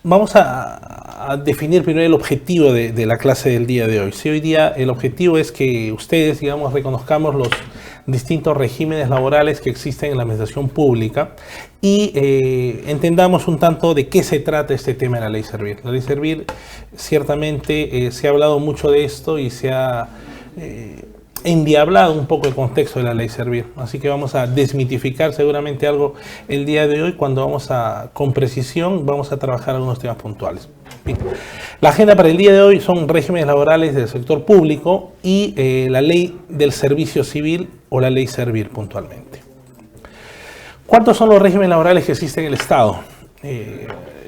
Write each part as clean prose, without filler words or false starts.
Vamos a definir primero el objetivo de la clase del día de hoy. Si hoy día el objetivo es que ustedes, digamos, reconozcamos los distintos regímenes laborales que existen en la administración pública y entendamos un tanto de qué se trata este tema de la Ley Servir. La Ley Servir, ciertamente, se ha hablado mucho de esto y se ha endiablado un poco el contexto de la Ley Servir. Así que vamos a desmitificar seguramente algo el día de hoy cuando con precisión, vamos a trabajar algunos temas puntuales. Bien. La agenda para el día de hoy son regímenes laborales del sector público y la Ley del Servicio Civil o la Ley Servir puntualmente. ¿Cuántos son los regímenes laborales que existen en el Estado?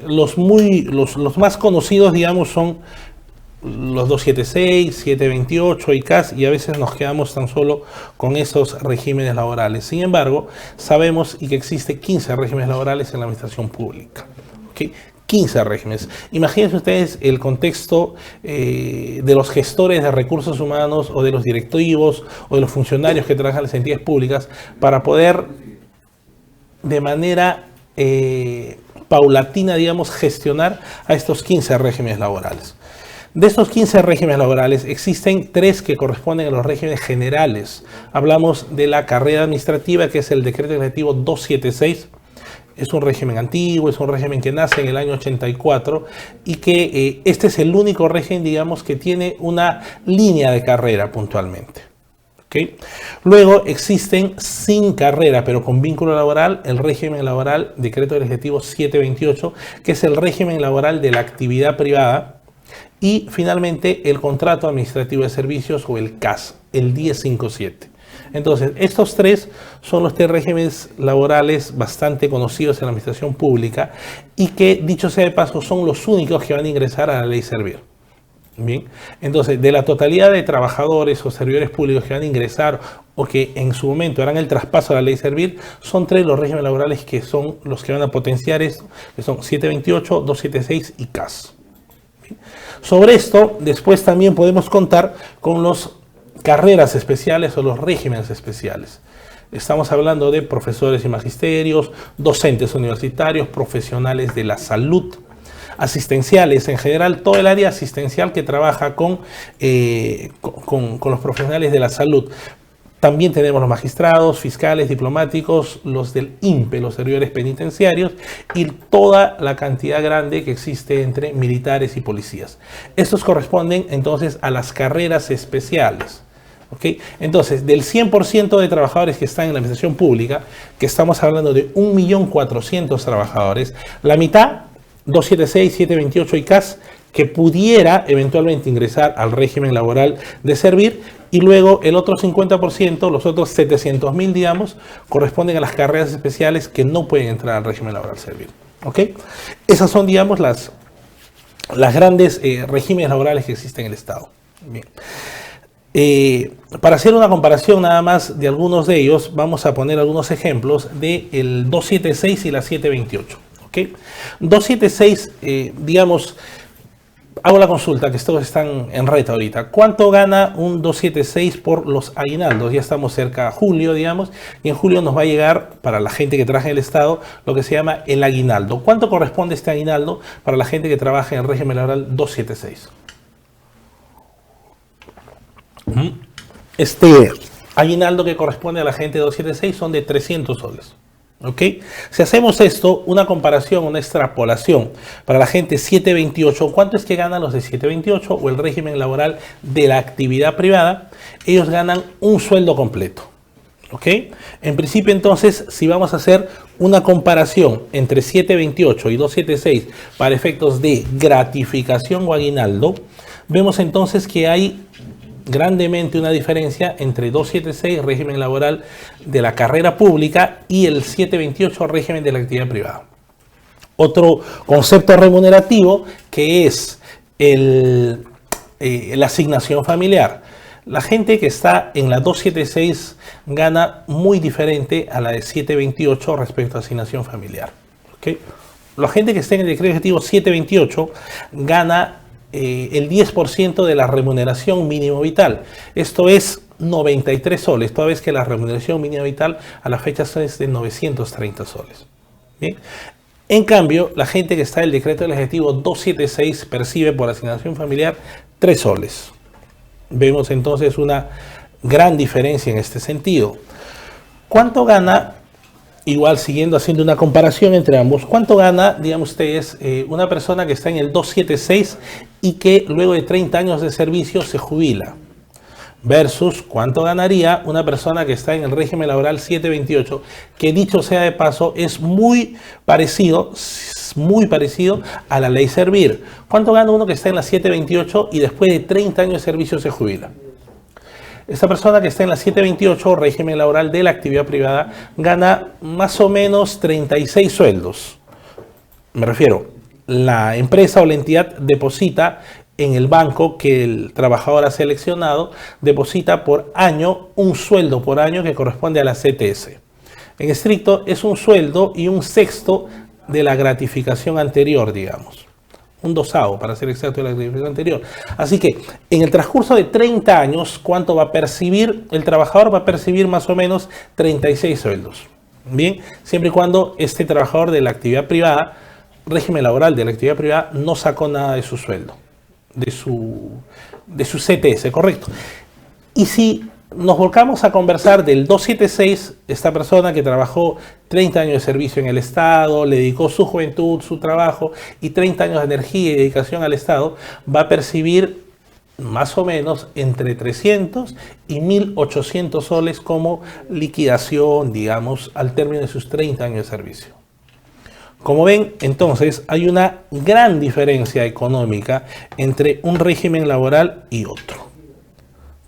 Los más conocidos, digamos, son los 276, 728 y CAS, y a veces nos quedamos tan solo con esos regímenes laborales. Sin embargo, sabemos que existe 15 regímenes laborales en la administración pública. ¿Okay? 15 regímenes. Imagínense ustedes el contexto de los gestores de recursos humanos o de los directivos o de los funcionarios que trabajan en las entidades públicas para poder de manera paulatina, digamos, gestionar a estos 15 regímenes laborales. De estos 15 regímenes laborales existen 3 que corresponden a los regímenes generales. Hablamos de la carrera administrativa, que es el decreto legislativo 276. Es un régimen antiguo, es un régimen que nace en el año 84 y que este es el único régimen, digamos, que tiene una línea de carrera puntualmente. ¿Okay? Luego existen sin carrera, pero con vínculo laboral, el régimen laboral, decreto legislativo 728, que es el régimen laboral de la actividad privada. Y finalmente el contrato administrativo de servicios o el CAS, el 1057. Entonces, estos 3 son los 3 regímenes laborales bastante conocidos en la administración pública y que, dicho sea de paso, son los únicos que van a ingresar a la Ley Servir. Bien, entonces, de la totalidad de trabajadores o servidores públicos que van a ingresar o que en su momento harán el traspaso a la Ley Servir, son 3 los regímenes laborales que son los que van a potenciar esto, que son 728, 276 y CAS. Sobre esto, después también podemos contar con las carreras especiales o los regímenes especiales. Estamos hablando de profesores y magisterios, docentes universitarios, profesionales de la salud, asistenciales, en general todo el área asistencial que trabaja con los profesionales de la salud. También tenemos los magistrados, fiscales, diplomáticos, los del INPE, los servidores penitenciarios y toda la cantidad grande que existe entre militares y policías. Estos corresponden entonces a las carreras especiales. ¿Okay? Entonces, del 100% de trabajadores que están en la administración pública, que estamos hablando de 1.400.000 trabajadores, la mitad, 276, 728 y CAS, que pudiera eventualmente ingresar al régimen laboral de Servir, y luego el otro 50%, los otros 700.000, digamos, corresponden a las carreras especiales que no pueden entrar al régimen laboral Servir. ¿Ok? Esas son, digamos, las grandes regímenes laborales que existen en el Estado. Bien. Para hacer una comparación nada más de algunos de ellos, vamos a poner algunos ejemplos del 276 y la 728. ¿Ok? 276, digamos, hago la consulta, que estos están en red ahorita. ¿Cuánto gana un 276 por los aguinaldos? Ya estamos cerca a julio, digamos, y en julio nos va a llegar, para la gente que trabaja en el Estado, lo que se llama el aguinaldo. ¿Cuánto corresponde este aguinaldo para la gente que trabaja en el régimen laboral 276? Este aguinaldo que corresponde a la gente de 276 son de 300 soles. ¿Ok? Si hacemos esto, una comparación, una extrapolación para la gente 728, ¿cuánto es que ganan los de 728 o el régimen laboral de la actividad privada? Ellos ganan un sueldo completo. ¿Ok? En principio, entonces, si vamos a hacer una comparación entre 728 y 276 para efectos de gratificación o aguinaldo, vemos entonces que hay grandemente una diferencia entre 276, régimen laboral de la carrera pública, y el 728, régimen de la actividad privada. Otro concepto remunerativo que es la asignación familiar. La gente que está en la 276 gana muy diferente a la de 728 respecto a asignación familiar. ¿Okay? La gente que está en el decreto legislativo 728 gana el 10% de la remuneración mínimo vital. Esto es 93 soles, toda vez que la remuneración mínima vital a la fecha es de 930 soles. Bien. En cambio, la gente que está en el decreto legislativo 276 percibe por asignación familiar 3 soles. Vemos entonces una gran diferencia en este sentido. ¿Cuánto gana? Igual siguiendo haciendo una comparación entre ambos, ¿cuánto gana, digamos ustedes, una persona que está en el 276 y que luego de 30 años de servicio se jubila? Versus cuánto ganaría una persona que está en el régimen laboral 728, que dicho sea de paso es muy parecido a la ley Servir. ¿Cuánto gana uno que está en la 728 y después de 30 años de servicio se jubila? Esta persona que está en la 728, régimen laboral de la actividad privada, gana más o menos 36 sueldos. Me refiero, la empresa o la entidad deposita en el banco que el trabajador ha seleccionado, deposita por año un sueldo por año que corresponde a la CTS. En estricto, es un sueldo y un sexto de la gratificación anterior, digamos. Un dosavo, para ser exacto, de la gratificación anterior. Así que, en el transcurso de 30 años, ¿cuánto va a percibir? El trabajador va a percibir más o menos 36 sueldos. Bien, siempre y cuando este trabajador de la actividad privada, régimen laboral de la actividad privada, no sacó nada de su sueldo, de su CTS, correcto. Y si nos volcamos a conversar del 276, esta persona que trabajó 30 años de servicio en el Estado, le dedicó su juventud, su trabajo y 30 años de energía y dedicación al Estado, va a percibir más o menos entre 300 y 1.800 soles como liquidación, digamos, al término de sus 30 años de servicio. Como ven, entonces, hay una gran diferencia económica entre un régimen laboral y otro.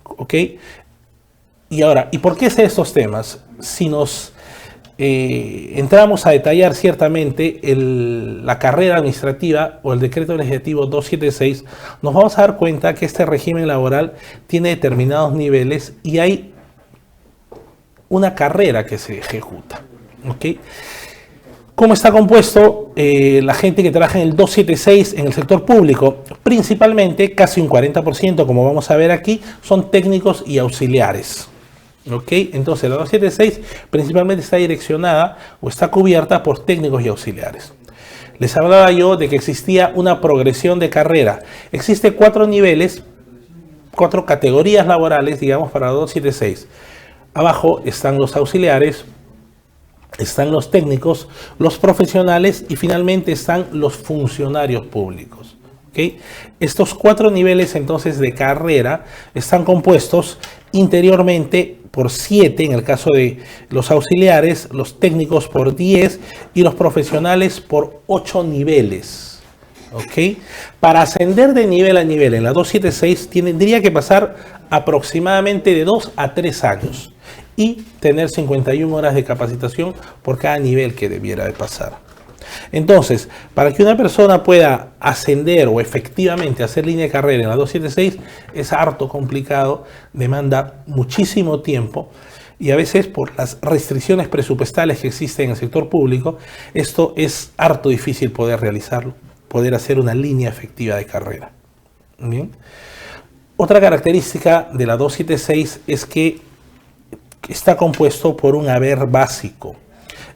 ¿Ok? Y ahora, ¿y por qué sé estos temas? Si nos entramos a detallar ciertamente la carrera administrativa o el decreto legislativo 276, nos vamos a dar cuenta que este régimen laboral tiene determinados niveles y hay una carrera que se ejecuta. ¿Ok? ¿Cómo está compuesto la gente que trabaja en el 276 en el sector público? Principalmente, casi un 40%, como vamos a ver aquí, son técnicos y auxiliares. ¿Ok? Entonces, la 276 principalmente está direccionada o está cubierta por técnicos y auxiliares. Les hablaba yo de que existía una progresión de carrera. Existe 4 niveles, 4 categorías laborales, digamos, para la 276. Abajo están los auxiliares, están los técnicos, los profesionales y finalmente están los funcionarios públicos. ¿Okay? Estos 4 niveles entonces de carrera están compuestos interiormente por 7 en el caso de los auxiliares, los técnicos por 10 y los profesionales por 8 niveles. ¿Okay? Para ascender de nivel a nivel en la 276 tendría que pasar aproximadamente de 2 a 3 años y tener 51 horas de capacitación por cada nivel que debiera de pasar. Entonces, para que una persona pueda ascender o efectivamente hacer línea de carrera en la 276 es harto complicado, demanda muchísimo tiempo y a veces por las restricciones presupuestales que existen en el sector público, esto es harto difícil poder realizarlo, poder hacer una línea efectiva de carrera. Bien. Otra característica de la 276 es que está compuesto por un haber básico.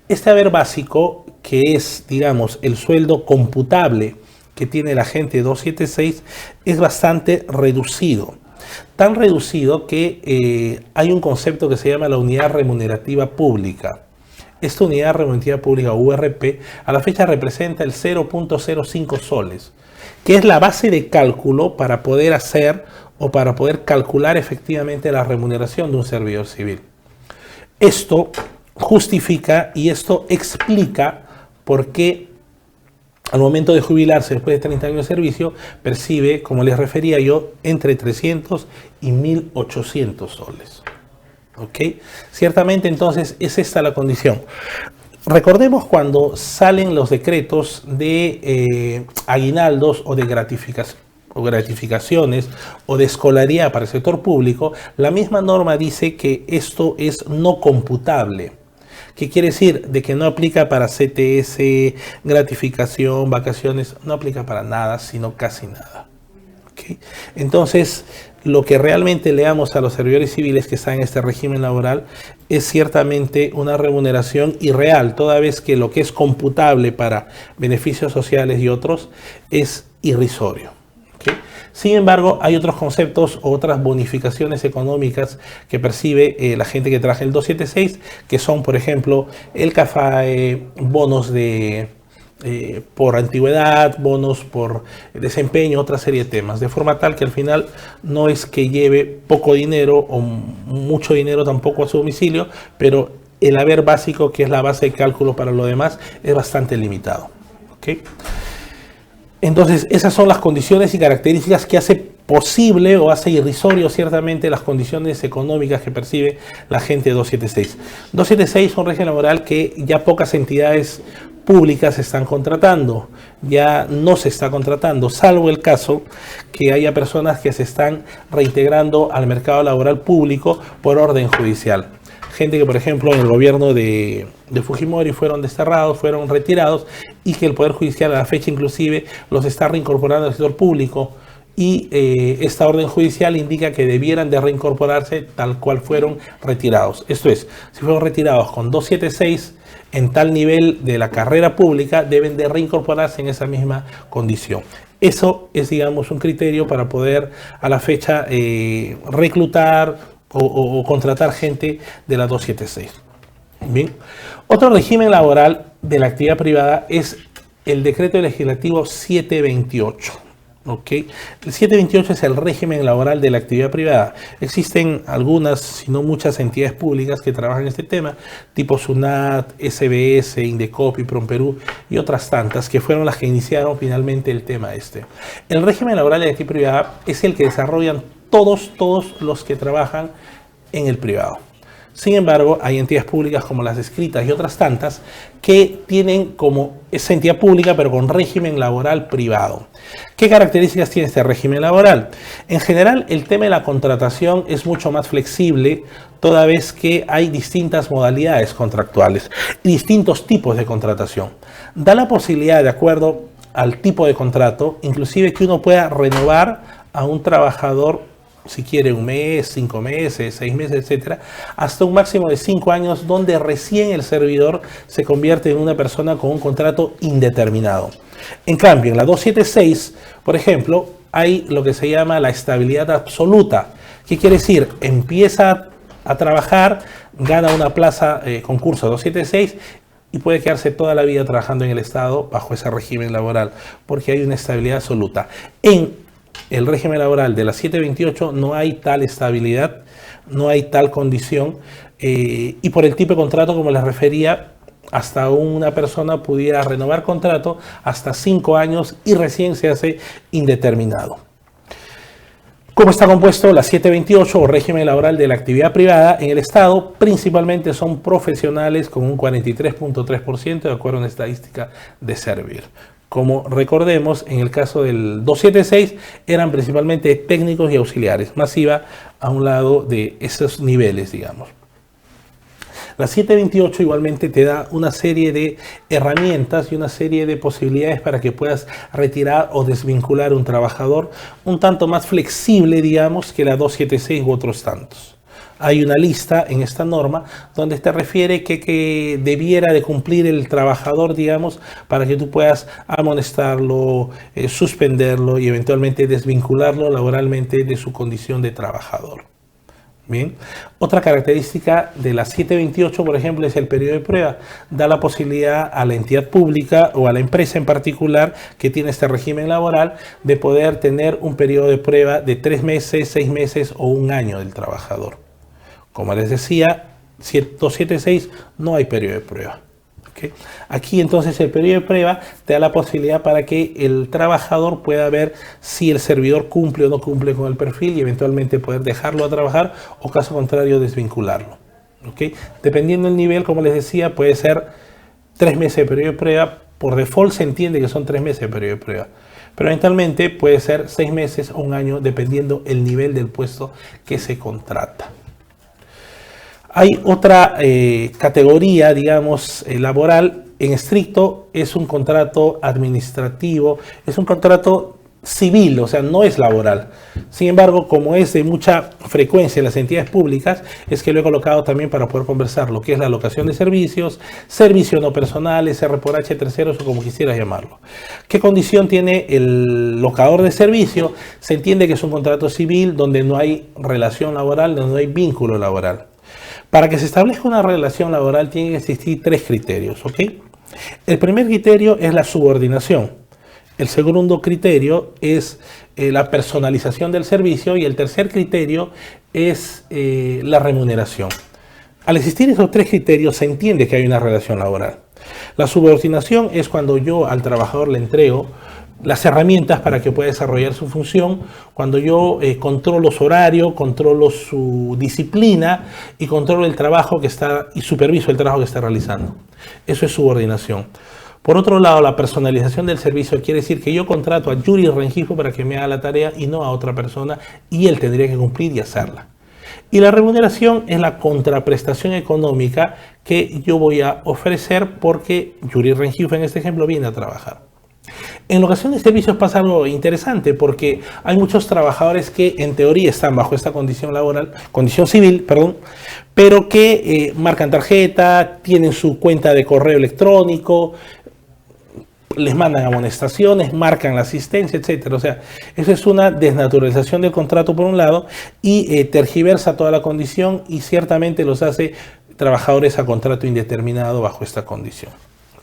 Este haber básico, que es, digamos, el sueldo computable que tiene la gente 276, es bastante reducido. Tan reducido que hay un concepto que se llama la unidad remunerativa pública. Esta unidad remunerativa pública, URP, a la fecha representa el 0.05 soles, que es la base de cálculo para poder hacer o para poder calcular efectivamente la remuneración de un servidor civil. Esto justifica y esto explica por qué al momento de jubilarse después de 30 años de servicio percibe, como les refería yo, entre 300 y 1.800 soles. ¿Ok? Ciertamente entonces es esta la condición. Recordemos cuando salen los decretos de aguinaldos o de gratificaciones o de escolaridad para el sector público, la misma norma dice que esto es no computable. ¿Qué quiere decir? De que no aplica para CTS, gratificación, vacaciones, no aplica para nada, sino casi nada. ¿Okay? Entonces, lo que realmente le damos a los servidores civiles que están en este régimen laboral es ciertamente una remuneración irreal, toda vez que lo que es computable para beneficios sociales y otros es irrisorio. ¿Okay? Sin embargo, hay otros conceptos, otras bonificaciones económicas que percibe la gente que trabaja en el 276, que son, por ejemplo, el CAFAE, bonos por antigüedad, bonos por desempeño, otra serie de temas, de forma tal que al final no es que lleve poco dinero o mucho dinero tampoco a su domicilio, pero el haber básico, que es la base de cálculo para lo demás, es bastante limitado. ¿Okay? Entonces, esas son las condiciones y características que hace posible o hace irrisorio ciertamente las condiciones económicas que percibe la gente de 276. 276 es un régimen laboral que ya pocas entidades públicas se están contratando, ya no se está contratando, salvo el caso que haya personas que se están reintegrando al mercado laboral público por orden judicial. Gente que, por ejemplo, en el gobierno de Fujimori fueron desterrados, fueron retirados, y que el Poder Judicial a la fecha inclusive los está reincorporando al sector público, y esta orden judicial indica que debieran de reincorporarse tal cual fueron retirados. Esto es, si fueron retirados con 276 en tal nivel de la carrera pública, deben de reincorporarse en esa misma condición. Eso es, digamos, un criterio para poder a la fecha reclutar o contratar gente de la 276. Bien. Otro régimen laboral de la actividad privada es el decreto legislativo 728. ¿Okay? El 728 es el régimen laboral de la actividad privada. Existen algunas, si no muchas, entidades públicas que trabajan en este tema, tipo SUNAT, SBS, Indecopi, Promperú y otras tantas, que fueron las que iniciaron finalmente el tema este. El régimen laboral de la actividad privada es el que desarrollan todos los que trabajan en el privado. Sin embargo, hay entidades públicas como las descritas y otras tantas que tienen como esa entidad pública pero con régimen laboral privado. ¿Qué características tiene este régimen laboral? En general, el tema de la contratación es mucho más flexible, toda vez que hay distintas modalidades contractuales y distintos tipos de contratación. Da la posibilidad, de acuerdo al tipo de contrato, inclusive que uno pueda renovar a un trabajador, si quiere, 1 mes, 5 meses, 6 meses, etcétera, hasta un máximo de 5 años, donde recién el servidor se convierte en una persona con un contrato indeterminado. En cambio, en la 276, por ejemplo, hay lo que se llama la estabilidad absoluta. ¿Qué quiere decir? Empieza a trabajar, gana una plaza concurso 276 y puede quedarse toda la vida trabajando en el Estado bajo ese régimen laboral, porque hay una estabilidad absoluta. En el régimen laboral de la 728 no hay tal estabilidad, no hay tal condición, y por el tipo de contrato, como les refería, hasta una persona pudiera renovar contrato hasta 5 años y recién se hace indeterminado. ¿Cómo está compuesto la 728 o régimen laboral de la actividad privada? En el Estado principalmente son profesionales con un 43.3% de acuerdo a una estadística de Servir. Como recordemos, en el caso del 276 eran principalmente técnicos y auxiliares, más iba a un lado de esos niveles, digamos. La 728 igualmente te da una serie de herramientas y una serie de posibilidades para que puedas retirar o desvincular a un trabajador un tanto más flexible, digamos, que la 276 u otros tantos. Hay una lista en esta norma donde te refiere que debiera de cumplir el trabajador, digamos, para que tú puedas amonestarlo, suspenderlo y eventualmente desvincularlo laboralmente de su condición de trabajador. Bien. Otra característica de la 728, por ejemplo, es el periodo de prueba. Da la posibilidad a la entidad pública o a la empresa en particular que tiene este régimen laboral de poder tener un periodo de prueba de 3 meses, 6 meses o 1 año del trabajador. Como les decía, 276 no hay periodo de prueba. ¿Okay? Aquí entonces el periodo de prueba te da la posibilidad para que el trabajador pueda ver si el servidor cumple o no cumple con el perfil y eventualmente poder dejarlo a trabajar o caso contrario desvincularlo. ¿Okay? Dependiendo del nivel, como les decía, puede ser 3 meses de periodo de prueba. Por default se entiende que son 3 meses de periodo de prueba. Pero eventualmente puede ser 6 meses o 1 año dependiendo el nivel del puesto que se contrata. Hay otra categoría, digamos, laboral, en estricto, es un contrato administrativo, es un contrato civil, o sea, no es laboral. Sin embargo, como es de mucha frecuencia en las entidades públicas, es que lo he colocado también para poder conversar lo que es la locación de servicios, servicio no personal, SR por H, terceros o como quisieras llamarlo. ¿Qué condición tiene el locador de servicio? Se entiende que es un contrato civil donde no hay relación laboral, donde no hay vínculo laboral. Para que se establezca una relación laboral tienen que existir 3 criterios, ¿ok? El primer criterio es la subordinación. El segundo criterio es la personalización del servicio y el tercer criterio es la remuneración. Al existir esos 3 criterios se entiende que hay una relación laboral. La subordinación es cuando yo al trabajador le entrego las herramientas para que pueda desarrollar su función, cuando yo controlo su horario, controlo su disciplina y controlo el trabajo que está y superviso el trabajo que está realizando. Eso es subordinación. Por otro lado, la personalización del servicio quiere decir que yo contrato a Yuri Rengifo para que me haga la tarea y no a otra persona y él tendría que cumplir y hacerla. Y la remuneración es la contraprestación económica que yo voy a ofrecer porque Yuri Rengifo en este ejemplo viene a trabajar. En locación de servicios pasa algo interesante porque hay muchos trabajadores que en teoría están bajo esta condición laboral, condición civil, perdón, pero que marcan tarjeta, tienen su cuenta de correo electrónico, les mandan amonestaciones, marcan la asistencia, etcétera. O sea, eso es una desnaturalización del contrato por un lado y tergiversa toda la condición y ciertamente los hace trabajadores a contrato indeterminado bajo esta condición.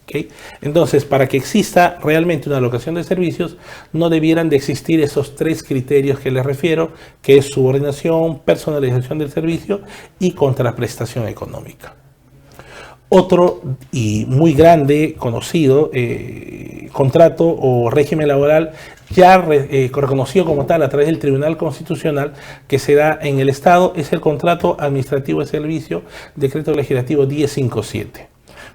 ¿Okay? Entonces, para que exista realmente una locación de servicios, no debieran de existir esos 3 criterios que les refiero, que es subordinación, personalización del servicio y contraprestación económica. Otro y muy grande, conocido, contrato o régimen laboral ya reconocido como tal a través del Tribunal Constitucional que se da en el Estado es el contrato administrativo de servicio, decreto legislativo 1057.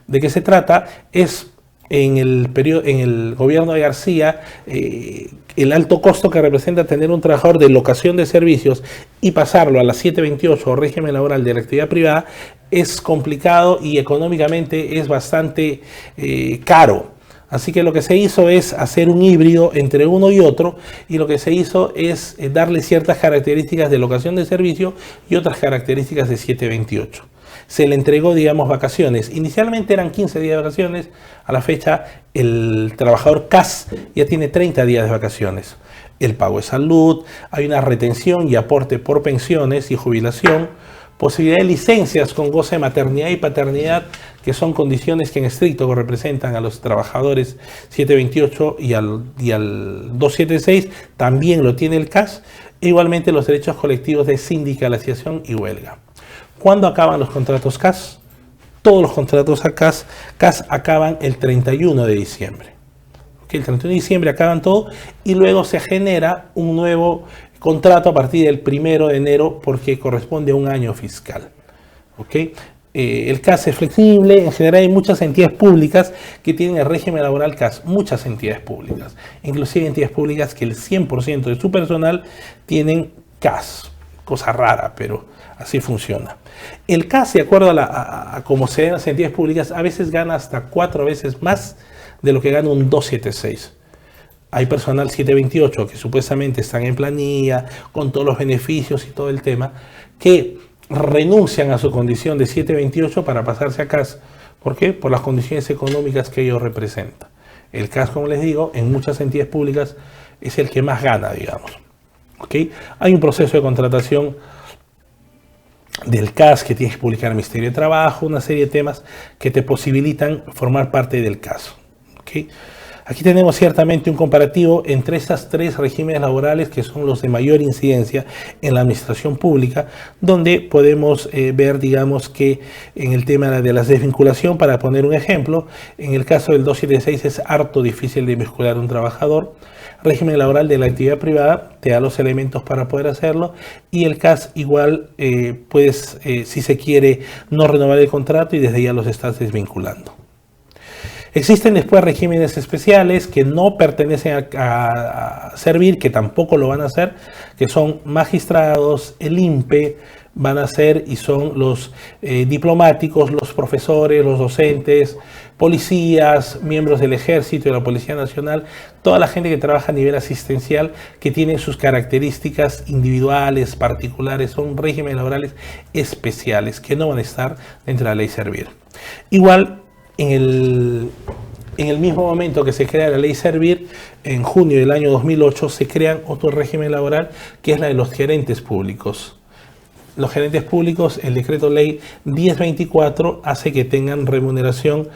¿De qué se trata? Es en el gobierno de García, el alto costo que representa tener un trabajador de locación de servicios y pasarlo a la 728 o régimen laboral de la actividad privada es complicado y económicamente es bastante caro. Así que lo que se hizo es hacer un híbrido entre uno y otro y lo que se hizo es darle ciertas características de locación de servicio y otras características de 728. Se le entregó, digamos, vacaciones. Inicialmente eran 15 días de vacaciones. A la fecha, el trabajador CAS ya tiene 30 días de vacaciones. El pago de salud, hay una retención y aporte por pensiones y jubilación, posibilidad de licencias con goce de maternidad y paternidad, que son condiciones que en estricto representan a los trabajadores 728 y al 276, también lo tiene el CAS, e igualmente los derechos colectivos de sindicalización y huelga. ¿Cuándo acaban los contratos CAS? Todos los contratos a CAS acaban el 31 de diciembre. ¿Okay? El 31 de diciembre acaban todo y luego se genera un nuevo contrato a partir del 1 de enero porque corresponde a un año fiscal. ¿Okay? El CAS es flexible, en general hay muchas entidades públicas que tienen el régimen laboral CAS, muchas entidades públicas, inclusive entidades públicas que el 100% de su personal tienen CAS, cosa rara, pero así funciona. El CAS, de acuerdo a cómo se ven las entidades públicas, a veces gana hasta 4 veces más de lo que gana un 276. Hay personal 728 que supuestamente están en planilla, con todos los beneficios y todo el tema, que renuncian a su condición de 728 para pasarse a CAS. ¿Por qué? Por las condiciones económicas que ellos representan. El CAS, como les digo, en muchas entidades públicas es el que más gana, digamos. ¿Okay? Hay un proceso de contratación del CAS que tienes que publicar el Ministerio de Trabajo, una serie de temas que te posibilitan formar parte del CAS. ¿Okay? Aquí tenemos ciertamente un comparativo entre estas 3 regímenes laborales que son los de mayor incidencia en la administración pública, donde podemos ver, digamos, que en el tema de la desvinculación, para poner un ejemplo, en el caso del 276 es harto difícil de vincular a un trabajador. Régimen laboral de la actividad privada te da los elementos para poder hacerlo y el CAS igual puedes, si se quiere, no renovar el contrato y desde ya los estás desvinculando. Existen después regímenes especiales que no pertenecen a servir, que tampoco lo van a hacer, que son magistrados, el INPE, van a ser y son los diplomáticos, los profesores, los docentes, policías, miembros del ejército y de la Policía Nacional, toda la gente que trabaja a nivel asistencial, que tiene sus características individuales, particulares, son regímenes laborales especiales que no van a estar dentro de la ley Servir. Igual, en el mismo momento que se crea la ley Servir, en junio del año 2008, se crea otro régimen laboral que es la de los gerentes públicos. Los gerentes públicos, el decreto ley 1024 hace que tengan remuneración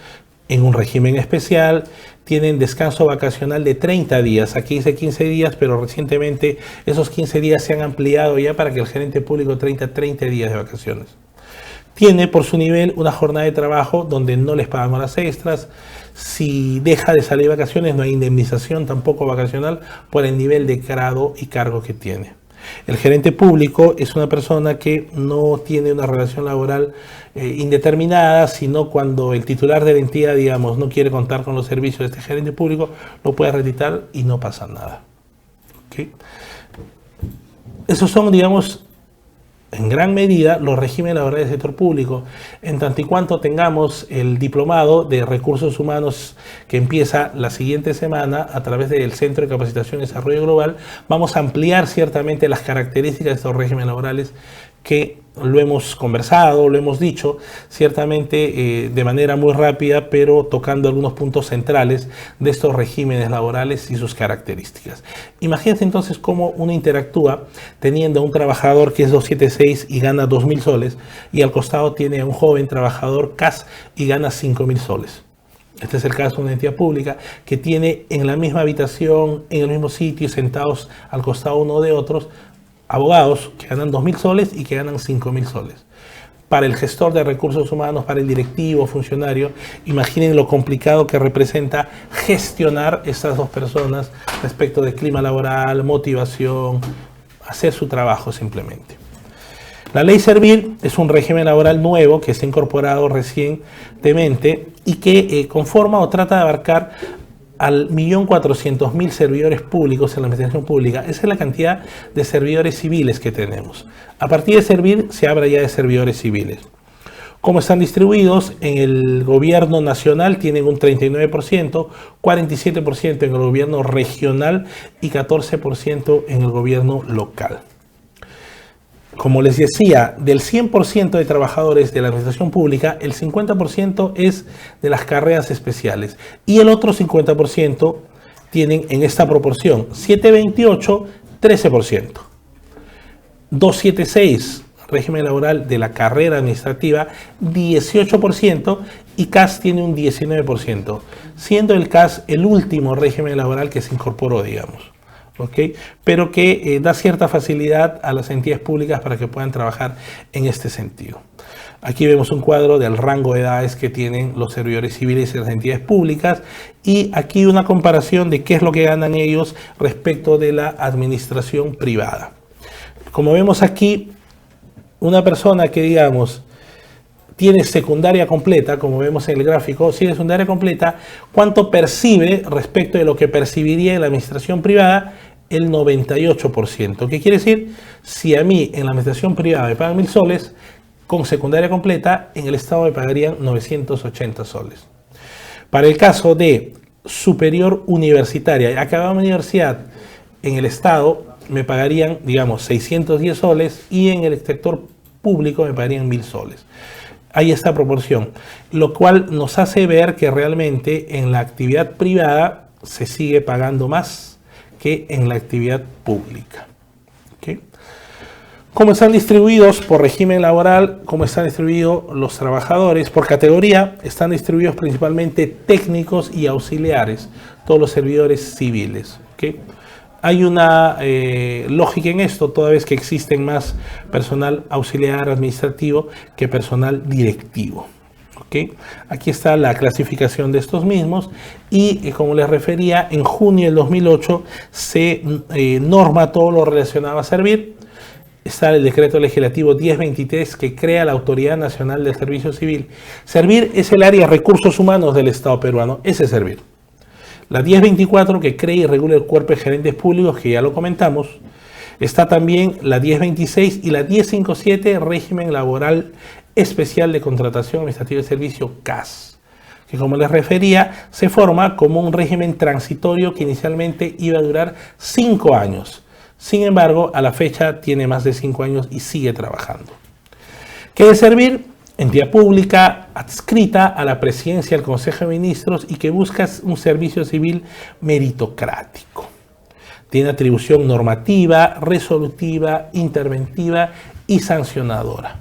en un régimen especial, tienen descanso vacacional de 30 días, aquí dice 15 días, pero recientemente esos 15 días se han ampliado ya para que el gerente público tenga 30 días de vacaciones. Tiene por su nivel una jornada de trabajo donde no les pagan horas extras. Si deja de salir de vacaciones no hay indemnización tampoco vacacional por el nivel de grado y cargo que tiene. El gerente público es una persona que no tiene una relación laboral indeterminada, sino cuando el titular de la entidad, digamos, no quiere contar con los servicios de este gerente público, lo puede retirar y no pasa nada. ¿Okay? Esos son, digamos, en gran medida los regímenes laborales del sector público. En tanto y cuanto tengamos el diplomado de recursos humanos que empieza la siguiente semana a través del Centro de Capacitación y Desarrollo Global, vamos a ampliar ciertamente las características de estos regímenes laborales que lo hemos conversado, lo hemos dicho, ciertamente de manera muy rápida, pero tocando algunos puntos centrales de estos regímenes laborales y sus características. Imagínense entonces cómo uno interactúa teniendo a un trabajador que es 276 y gana 2.000 soles, y al costado tiene a un joven trabajador CAS y gana 5.000 soles. Este es el caso de una entidad pública que tiene en la misma habitación, en el mismo sitio, sentados al costado uno de otros, abogados que ganan 2.000 soles y que ganan 5.000 soles. Para el gestor de recursos humanos, para el directivo, funcionario, imaginen lo complicado que representa gestionar estas dos personas respecto de clima laboral, motivación, hacer su trabajo simplemente. La ley Servir es un régimen laboral nuevo que se ha incorporado recientemente y que conforma o trata de abarcar al 1.400.000 servidores públicos en la administración pública. Esa es la cantidad de servidores civiles que tenemos. A partir de Servir se habla ya de servidores civiles. ¿Cómo están distribuidos? En el gobierno nacional tienen un 39%, 47% en el gobierno regional y 14% en el gobierno local. Como les decía, del 100% de trabajadores de la administración pública, el 50% es de las carreras especiales y el otro 50% tienen en esta proporción 728, 13%. 276, régimen laboral de la carrera administrativa, 18% y CAS tiene un 19%, siendo el CAS el último régimen laboral que se incorporó, digamos. ¿Okay? Pero que da cierta facilidad a las entidades públicas para que puedan trabajar en este sentido. Aquí vemos un cuadro del rango de edades que tienen los servidores civiles y las entidades públicas y aquí una comparación de qué es lo que ganan ellos respecto de la administración privada. Como vemos aquí, una persona que digamos tiene secundaria completa, como vemos en el gráfico, si tiene secundaria completa, ¿cuánto percibe respecto de lo que percibiría en la administración privada? El 98%. ¿Qué quiere decir? Si a mí en la administración privada me pagan 1.000 soles, con secundaria completa, en el Estado me pagarían 980 soles. Para el caso de superior universitaria, acababa una universidad en el Estado, me pagarían, digamos, 610 soles y en el sector público me pagarían 1.000 soles. Hay esta proporción, lo cual nos hace ver que realmente en la actividad privada se sigue pagando más que en la actividad pública. ¿Okay? ¿Cómo están distribuidos por régimen laboral? ¿Cómo están distribuidos los trabajadores? Por categoría están distribuidos principalmente técnicos y auxiliares, todos los servidores civiles. ¿Okay? Hay una lógica en esto, toda vez que existen más personal auxiliar administrativo que personal directivo. ¿Okay? Aquí está la clasificación de estos mismos y como les refería, en junio del 2008 se norma todo lo relacionado a Servir. Está el decreto legislativo 1023 que crea la Autoridad Nacional del Servicio Civil. Servir es el área de recursos humanos del Estado peruano, ese es Servir. La 1024 que crea y regula el cuerpo de gerentes públicos, que ya lo comentamos. Está también la 1026 y la 1057, régimen laboral especial de contratación administrativa de servicio, CAS, que como les refería, se forma como un régimen transitorio que inicialmente iba a durar 5 años. Sin embargo, a la fecha tiene más de 5 años y sigue trabajando. ¿Qué debe servir? Entidad pública adscrita a la presidencia del Consejo de Ministros y que busca un servicio civil meritocrático. Tiene atribución normativa, resolutiva, interventiva y sancionadora.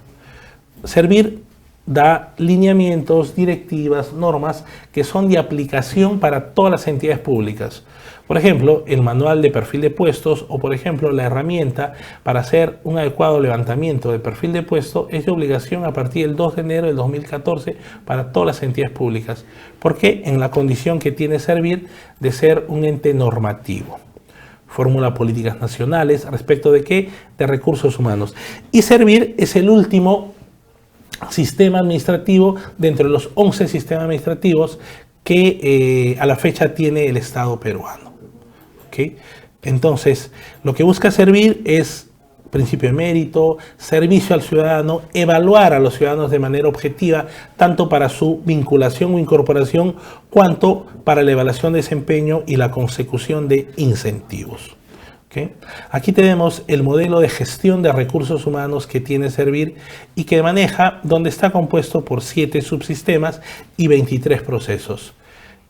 Servir da lineamientos, directivas, normas que son de aplicación para todas las entidades públicas. Por ejemplo, el manual de perfil de puestos o, por ejemplo, la herramienta para hacer un adecuado levantamiento de perfil de puesto es de obligación a partir del 2 de enero del 2014 para todas las entidades públicas. ¿Por qué? En la condición que tiene Servir de ser un ente normativo. Formula políticas nacionales, ¿respecto de qué? De recursos humanos. Y Servir es el último sistema administrativo de entre los 11 sistemas administrativos que a la fecha tiene el Estado peruano. ¿Okay? Entonces, lo que busca Servir es principio de mérito, servicio al ciudadano, evaluar a los ciudadanos de manera objetiva, tanto para su vinculación o incorporación, cuanto para la evaluación de desempeño y la consecución de incentivos. ¿Okay? Aquí tenemos el modelo de gestión de recursos humanos que tiene Servir y que maneja, donde está compuesto por 7 subsistemas y 23 procesos.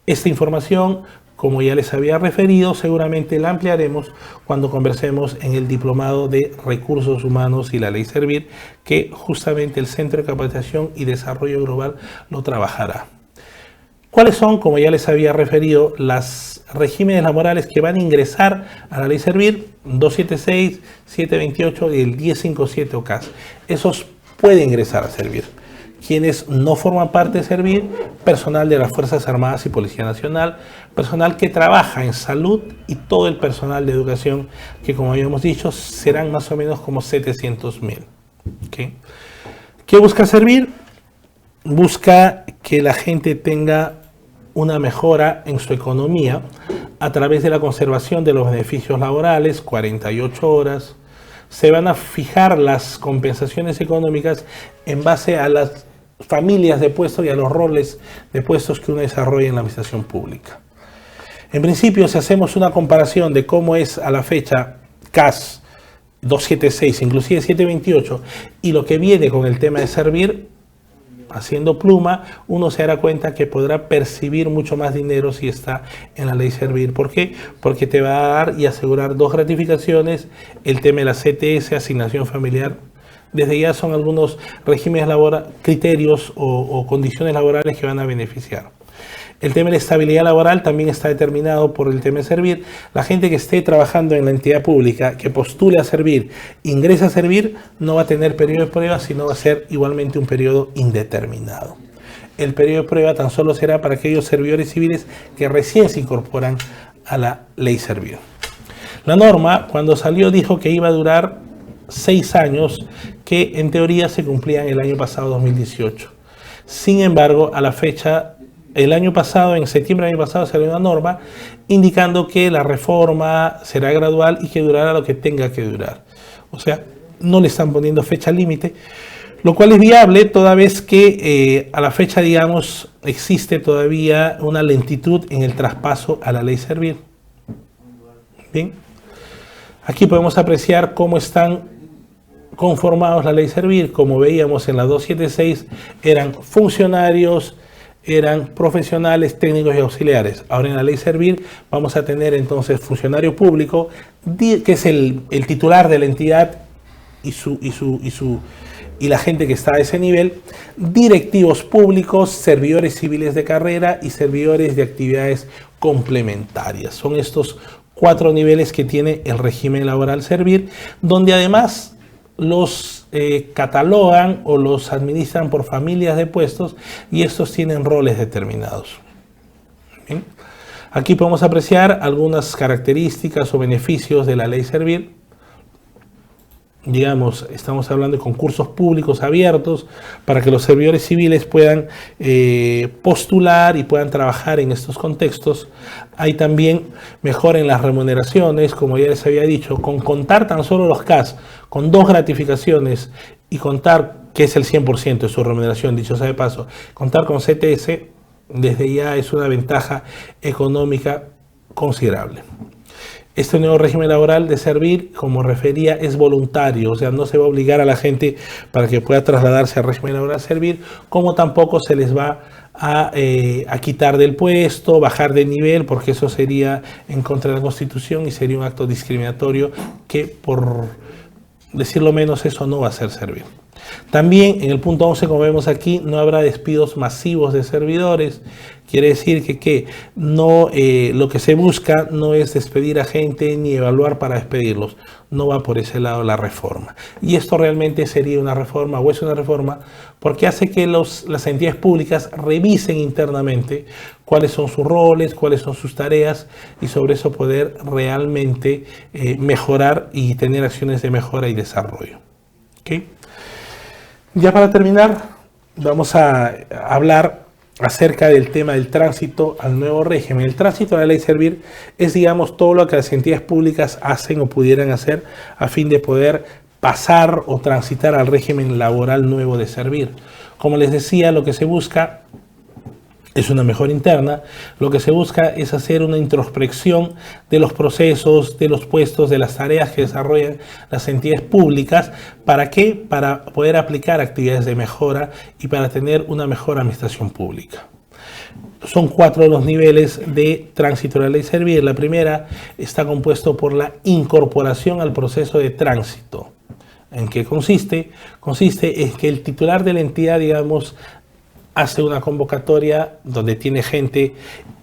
Esta información, como ya les había referido, seguramente la ampliaremos cuando conversemos en el Diplomado de Recursos Humanos y la Ley Servir, que justamente el Centro de Capacitación y Desarrollo Global lo trabajará. ¿Cuáles son, como ya les había referido, los regímenes laborales que van a ingresar a la Ley Servir? 276, 728 y el 1057 OCAS. Esos pueden ingresar a Servir. Quienes no forman parte de Servir: personal de las Fuerzas Armadas y Policía Nacional, personal que trabaja en salud y todo el personal de educación, que como habíamos dicho serán más o menos como 700.000. ¿Okay? ¿Qué busca Servir? Busca que la gente tenga una mejora en su economía a través de la conservación de los beneficios laborales, 48 horas. Se van a fijar las compensaciones económicas en base a las familias de puestos y a los roles de puestos que uno desarrolla en la administración pública. En principio, si hacemos una comparación de cómo es a la fecha CAS 276, inclusive 728, y lo que viene con el tema de Servir, haciendo pluma, uno se dará cuenta que podrá percibir mucho más dinero si está en la Ley Servir. ¿Por qué? Porque te va a dar y asegurar 2 gratificaciones, el tema de la CTS, asignación familiar. Desde ya son algunos regímenes laborales, criterios o condiciones laborales que van a beneficiar. El tema de la estabilidad laboral también está determinado por el tema de Servir. La gente que esté trabajando en la entidad pública, que postule a Servir, ingresa a Servir, no va a tener periodo de prueba, sino va a ser igualmente un periodo indeterminado. El periodo de prueba tan solo será para aquellos servidores civiles que recién se incorporan a la Ley Servir. La norma, cuando salió, dijo que iba a durar 6 años, que en teoría se cumplían el año pasado, 2018. Sin embargo, a la fecha, el año pasado, en septiembre del año pasado, salió una norma indicando que la reforma será gradual y que durará lo que tenga que durar. O sea, no le están poniendo fecha límite, lo cual es viable toda vez que a la fecha, digamos, existe todavía una lentitud en el traspaso a la Ley Servir. Bien, aquí podemos apreciar cómo están conformados la Ley Servir. Como veíamos en la 276, eran funcionarios, eran profesionales, técnicos y auxiliares. Ahora en la Ley Servir vamos a tener entonces funcionario público, que es el titular de la entidad y la gente que está a ese nivel, directivos públicos, servidores civiles de carrera y servidores de actividades complementarias. Son estos 4 niveles que tiene el régimen laboral Servir, donde además los catalogan o los administran por familias de puestos y estos tienen roles determinados. ¿Bien? Aquí podemos apreciar algunas características o beneficios de la Ley Servir. digamos, estamos hablando de concursos públicos abiertos para que los servidores civiles puedan postular y puedan trabajar en estos contextos. Hay también mejora en las remuneraciones, como ya les había dicho, con contar tan solo los CAS, con 2 gratificaciones y contar, que es el 100% de su remuneración, dicho sea de paso, contar con CTS, desde ya es una ventaja económica considerable. Este nuevo régimen laboral de servir, como refería, es voluntario, o sea, no se va a obligar a la gente para que pueda trasladarse al régimen laboral servir, como tampoco se les va a quitar del puesto, bajar de nivel, porque eso sería en contra de la Constitución y sería un acto discriminatorio que, por decirlo menos, eso no va a ser servir. También en el punto 11, como vemos aquí, no habrá despidos masivos de servidores. Quiere decir que no, lo que se busca no es despedir a gente ni evaluar para despedirlos. No va por ese lado la reforma. Y esto realmente sería una reforma, o es una reforma, porque hace que las entidades públicas revisen internamente cuáles son sus roles, cuáles son sus tareas, y sobre eso poder realmente mejorar y tener acciones de mejora y desarrollo. ¿Okay? Ya para terminar, vamos a hablar acerca del tema del tránsito al nuevo régimen. El tránsito a la ley servir es, digamos, todo lo que las entidades públicas hacen o pudieran hacer a fin de poder pasar o transitar al régimen laboral nuevo de servir. Como les decía, lo que se busca es una mejora interna. Lo que se busca es hacer una introspección de los procesos, de los puestos, de las tareas que desarrollan las entidades públicas. ¿Para qué? Para poder aplicar actividades de mejora y para tener una mejor administración pública. Son 4 los niveles de tránsito de la ley servir. La primera está compuesto por la incorporación al proceso de tránsito. ¿En qué consiste? Consiste en que el titular de la entidad, digamos, hace una convocatoria donde tiene gente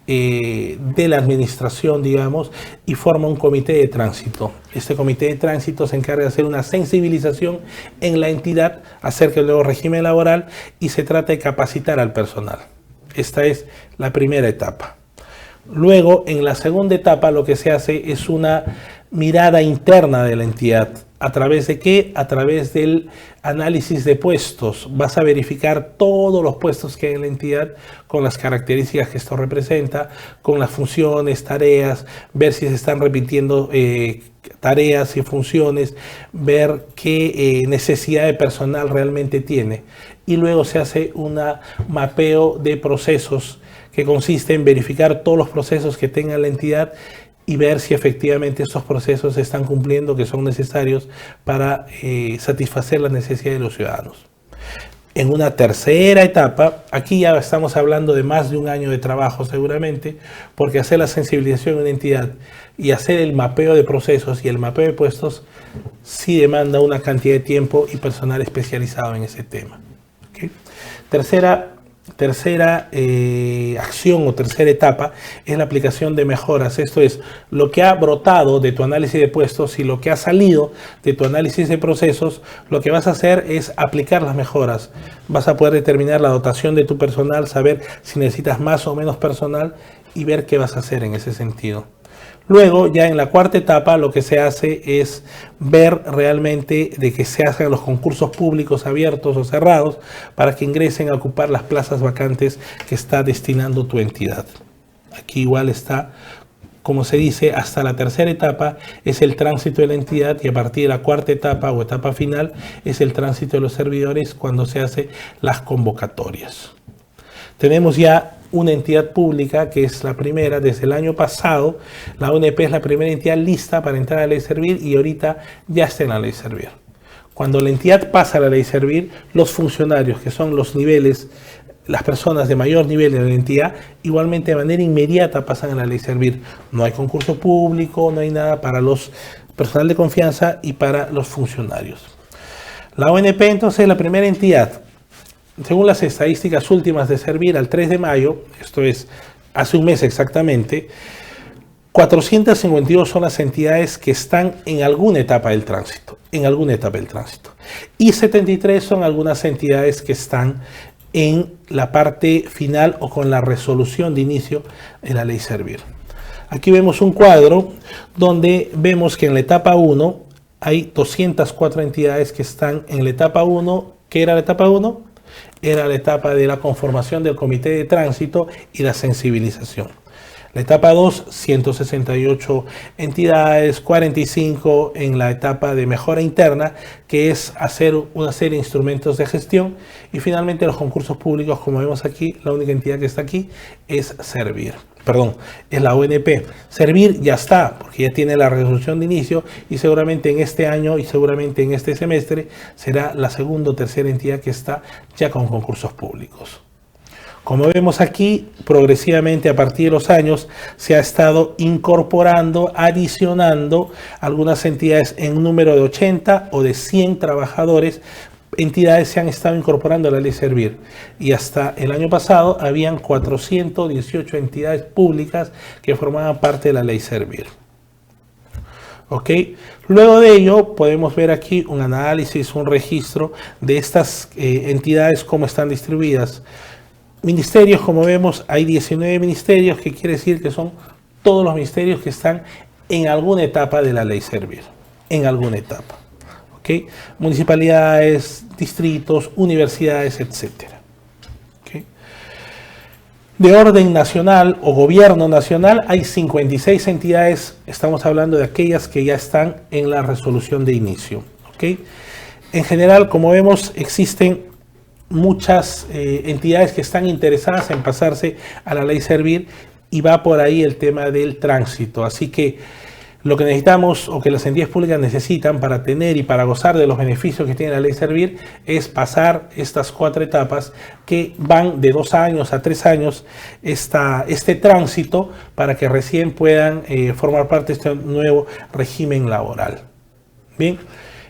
de la administración, digamos, y forma un comité de tránsito. Este comité de tránsito se encarga de hacer una sensibilización en la entidad acerca del nuevo régimen laboral y se trata de capacitar al personal. Esta es la primera etapa. Luego, en la segunda etapa, lo que se hace es una mirada interna de la entidad. ¿A través de qué? A través del análisis de puestos. Vas a verificar todos los puestos que hay en la entidad con las características que esto representa, con las funciones, tareas, ver si se están repitiendo tareas y funciones, ver qué necesidad de personal realmente tiene. Y luego se hace un mapeo de procesos que consiste en verificar todos los procesos que tenga la entidad y ver si efectivamente estos procesos se están cumpliendo, que son necesarios para satisfacer las necesidades de los ciudadanos. En una tercera etapa, aquí ya estamos hablando de más de un año de trabajo seguramente, porque hacer la sensibilización en una entidad y hacer el mapeo de procesos y el mapeo de puestos sí demanda una cantidad de tiempo y personal especializado en ese tema. ¿Okay? Tercera acción o tercera etapa es la aplicación de mejoras. Esto es lo que ha brotado de tu análisis de puestos y lo que ha salido de tu análisis de procesos. Lo que vas a hacer es aplicar las mejoras. Vas a poder determinar la dotación de tu personal, saber si necesitas más o menos personal y ver qué vas a hacer en ese sentido. Luego, ya en la cuarta etapa, lo que se hace es ver realmente de que se hagan los concursos públicos abiertos o cerrados para que ingresen a ocupar las plazas vacantes que está destinando tu entidad. Aquí igual está, como se dice, hasta la tercera etapa es el tránsito de la entidad y a partir de la cuarta etapa o etapa final es el tránsito de los servidores cuando se hacen las convocatorias. Tenemos ya una entidad pública que es la primera desde el año pasado. La UNP es la primera entidad lista para entrar a la ley servir y ahorita ya está en la ley servir. Cuando la entidad pasa a la ley servir, los funcionarios, que son los niveles, las personas de mayor nivel de la entidad, igualmente de manera inmediata pasan a la ley servir. No hay concurso público, no hay nada para los personal de confianza y para los funcionarios. La ONP entonces es la primera entidad. Según las estadísticas últimas de Servir, al 3 de mayo, esto es hace un mes exactamente, 452 son las entidades que están en alguna etapa del tránsito, y 73 son algunas entidades que están en la parte final o con la resolución de inicio de la ley Servir. Aquí vemos un cuadro donde vemos que en la etapa 1 hay 204 entidades que están en la etapa 1. ¿Qué era la etapa 1? Era la etapa de la conformación del comité de tránsito y la sensibilización. La etapa 2, 168 entidades, 45 en la etapa de mejora interna, que es hacer una serie de instrumentos de gestión. Y finalmente los concursos públicos, como vemos aquí, la única entidad que está aquí es Servir. Perdón, es la ONP. Servir ya está, porque ya tiene la resolución de inicio y seguramente en este año y seguramente en este semestre será la segunda o tercera entidad que está ya con concursos públicos. Como vemos aquí, progresivamente a partir de los años se ha estado incorporando, adicionando algunas entidades en un número de 80 o de 100 trabajadores. Entidades se han estado incorporando a la ley Servir y hasta el año pasado habían 418 entidades públicas que formaban parte de la ley Servir. ¿Ok? Luego de ello podemos ver aquí un análisis, un registro de estas entidades, cómo están distribuidas. Ministerios, como vemos, hay 19 ministerios, que quiere decir que son todos los ministerios que están en alguna etapa de la ley Servir, en alguna etapa. ¿Okay? Municipalidades, distritos, universidades, etc. ¿Okay? De orden nacional o gobierno nacional hay 56 entidades, estamos hablando de aquellas que ya están en la resolución de inicio. ¿Okay? En general, como vemos, existen muchas entidades que están interesadas en pasarse a la ley Servir y va por ahí el tema del tránsito. Así que lo que necesitamos o que las entidades públicas necesitan para tener y para gozar de los beneficios que tiene la ley Servir es pasar estas 4 etapas que van de 2 años a 3 años este tránsito para que recién puedan formar parte de este nuevo régimen laboral. Bien.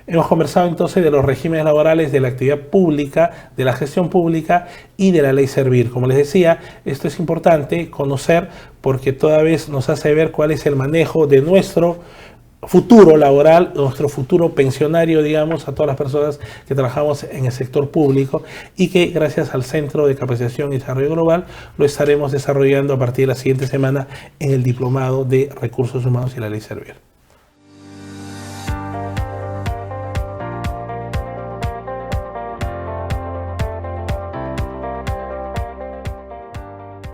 Hemos conversado entonces de los regímenes laborales de la actividad pública, de la gestión pública y de la ley Servir. Como les decía, esto es importante conocer porque toda vez nos hace ver cuál es el manejo de nuestro futuro laboral, nuestro futuro pensionario, digamos, a todas las personas que trabajamos en el sector público y que gracias al Centro de Capacitación y Desarrollo Global lo estaremos desarrollando a partir de la siguiente semana en el Diplomado de Recursos Humanos y la Ley Servir.